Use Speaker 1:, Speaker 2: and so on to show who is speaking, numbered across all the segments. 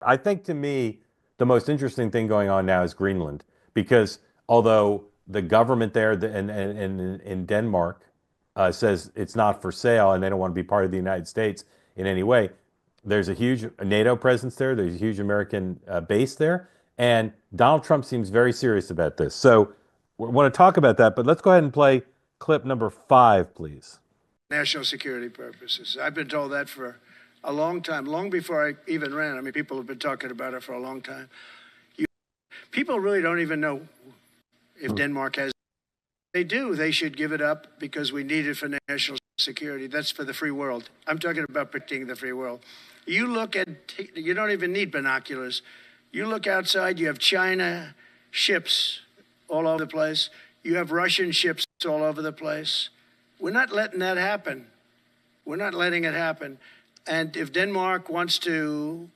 Speaker 1: I think to me, the most interesting thing going on now is Greenland, because although the government there in Denmark says it's not for sale and they don't want to be part of the United States in any way, there's a huge NATO presence there. There's a huge American base there. And Donald Trump seems very serious about this. So we want to talk about that, but let's go ahead and play clip number 5, please.
Speaker 2: National security purposes. I've been told that for a long time, long before I even ran. I mean, people have been talking about it for a long time. People really don't even know if Denmark has. They do. They should give it up because we need it for national security. That's for the free world. I'm talking about protecting the free world. You look at, you don't even need binoculars. You look outside, you have China ships all over the place. You have Russian ships all over the place. We're not letting that happen. We're not letting it happen. And if Denmark wants to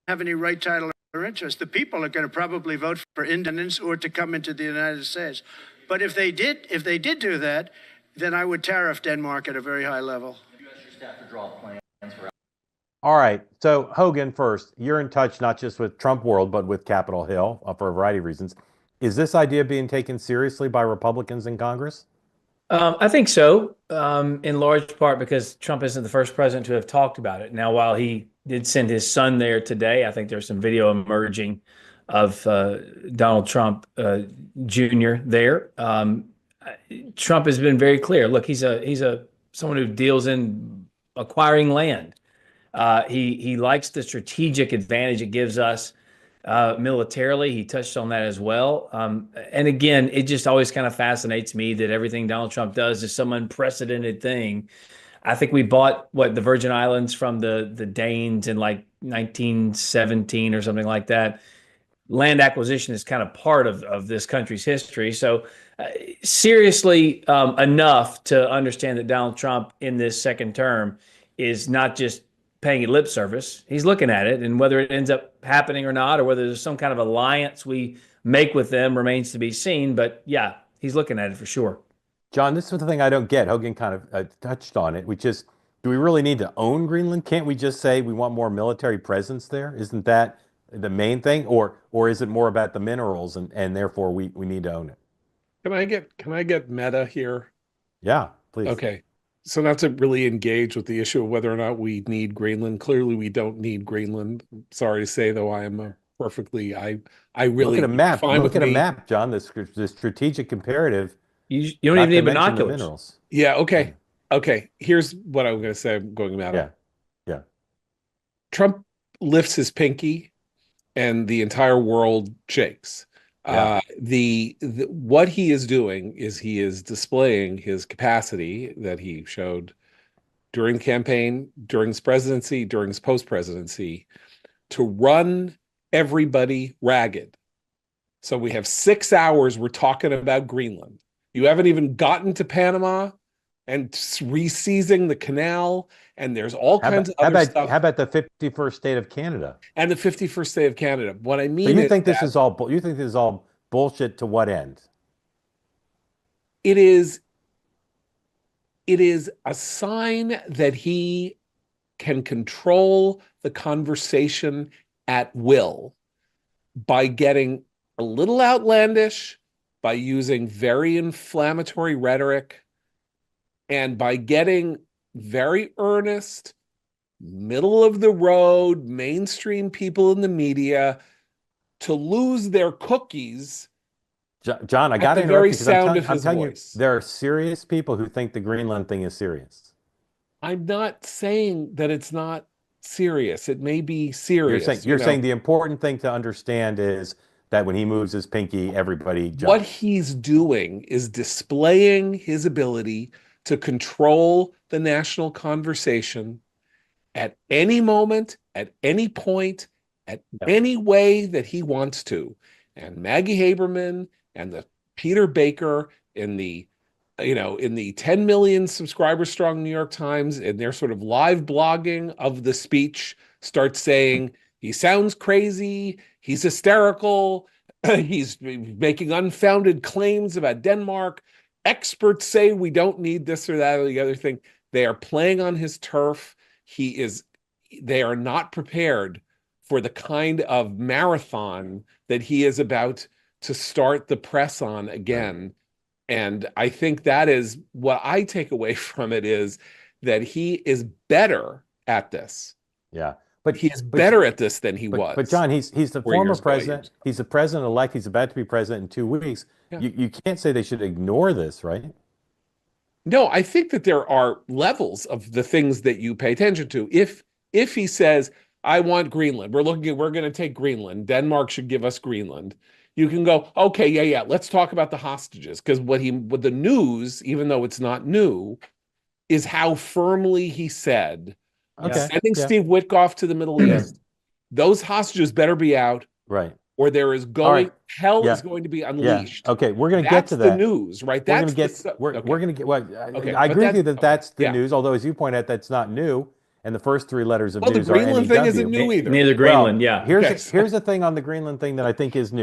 Speaker 2: have any right, title, or interest, the people are going to probably vote for independence or to come into the United States. But if they did do that, then I would tariff Denmark at a very high level.
Speaker 3: You asked your staff to draw plans for.
Speaker 1: All right. So Hogan, first, you're in touch not just with Trump world, but with Capitol Hill for a variety of reasons. Is this idea being taken seriously by Republicans in Congress?
Speaker 4: I think so, in large part because Trump isn't the first president to have talked about it. Now, while he did send his son there today, I think there's some video emerging of Donald Trump Jr. there. Trump has been very clear. Look, he's someone who deals in acquiring land. He likes the strategic advantage it gives us militarily. He touched on that as well. And again, it just always kind of fascinates me that everything Donald Trump does is some unprecedented thing. I think we bought the Virgin Islands from the Danes in like 1917 or something like that. Land acquisition is kind of part of this country's history. So seriously enough to understand that Donald Trump in this second term is not just paying it lip service. He's looking at it, and whether it ends up happening or not, or whether there's some kind of alliance we make with them remains to be seen. But yeah, he's looking at it for sure.
Speaker 1: John, this is the thing I don't get. Hogan kind of touched on it, which is, do we really need to own Greenland? Can't we just say we want more military presence there? Isn't that the main thing? Or is it more about the minerals and therefore we need to own it?
Speaker 5: Can I get meta here?
Speaker 1: Yeah, please.
Speaker 5: Okay. So not to really engage with the issue of whether or not we need Greenland. Clearly, we don't need Greenland. Sorry to say, though, I am I really
Speaker 1: Look at a map.
Speaker 5: fine
Speaker 1: Look
Speaker 5: with
Speaker 1: at a
Speaker 5: me.
Speaker 1: map, John. The strategic comparative,
Speaker 4: You don't
Speaker 1: not
Speaker 4: even
Speaker 1: to
Speaker 4: need
Speaker 1: mention the
Speaker 4: binoculars.
Speaker 1: minerals.
Speaker 5: Yeah, okay. Okay. Here's what I'm going to say. I'm going about
Speaker 1: Yeah,
Speaker 5: it.
Speaker 1: yeah.
Speaker 5: Trump lifts his pinky and the entire world shakes.
Speaker 1: Yeah.
Speaker 5: What he is doing is he is displaying his capacity that he showed during the campaign, during his presidency, during his post-presidency, to run everybody ragged. So we have 6 hours, we're talking about Greenland. You haven't even gotten to Panama and re-seizing the canal, and there's all kinds of other stuff.
Speaker 1: How about the 51st state of Canada?
Speaker 5: And the 51st state of Canada. What I
Speaker 1: So
Speaker 5: mean
Speaker 1: you
Speaker 5: is
Speaker 1: think this
Speaker 5: that
Speaker 1: is all you think this is all bullshit to what end?
Speaker 5: it is it is a sign that he can control the conversation at will by getting a little outlandish, by using very inflammatory rhetoric, and by getting very earnest, middle of the road, mainstream people in the media to lose their cookies
Speaker 1: John, I got
Speaker 5: at
Speaker 1: to
Speaker 5: the
Speaker 1: interrupt
Speaker 5: very
Speaker 1: you because
Speaker 5: sound of
Speaker 1: I'm
Speaker 5: his
Speaker 1: telling you,
Speaker 5: voice.
Speaker 1: there are serious people who think the Greenland thing is serious.
Speaker 5: I'm not saying that it's not serious. It may be serious.
Speaker 1: You're saying the important thing to understand is that when he moves his pinky, everybody
Speaker 5: What
Speaker 1: jumps.
Speaker 5: he's doing is displaying his ability to control the national conversation at any moment, at any point, at
Speaker 1: Yeah.
Speaker 5: any way that he wants to. And Maggie Haberman and the Peter Baker in the in the 10 million subscriber strong New York Times and their sort of live blogging of the speech start saying he sounds crazy, he's hysterical, he's making unfounded claims about Denmark. Experts say we don't need this or that or the other thing. They are playing on his turf. They are not prepared for the kind of marathon that he is about to start the press on again. And I think that is what I take away from it, is that he is better at this.
Speaker 1: Yeah.
Speaker 5: He is better at this than he
Speaker 1: but
Speaker 5: was
Speaker 1: John, he's the
Speaker 5: 4
Speaker 1: former
Speaker 5: years ago, 8 years
Speaker 1: president.
Speaker 5: ago.
Speaker 1: He's the president-elect. He's about to be president in 2 weeks.
Speaker 5: Yeah.
Speaker 1: You can't say they should ignore this, right?
Speaker 5: No, I think that there are levels of the things that you pay attention to. If he says, I want Greenland, we're going to take Greenland, Denmark should give us Greenland, you can go, okay, yeah, let's talk about the hostages. Because what the news, even though it's not new, is how firmly he said,
Speaker 1: Okay.
Speaker 5: sending
Speaker 1: Yeah.
Speaker 5: Steve Witkoff to the Middle East, those hostages better be out,
Speaker 1: Right.
Speaker 5: or there is hell is going to be unleashed.
Speaker 1: Yeah. Okay, we're going to get to that.
Speaker 5: That's the news, right?
Speaker 1: We're going to get. We're going to get. Well,
Speaker 5: Okay,
Speaker 1: I agree with you that that's the
Speaker 5: yeah.
Speaker 1: news. Although, as you point out, that's not new. And the first three letters of
Speaker 5: Well, the
Speaker 1: news are
Speaker 5: Greenland thing
Speaker 1: NEW.
Speaker 5: isn't new either.
Speaker 4: Neither Greenland, yeah.
Speaker 1: Here's the thing on the Greenland thing that I think is new.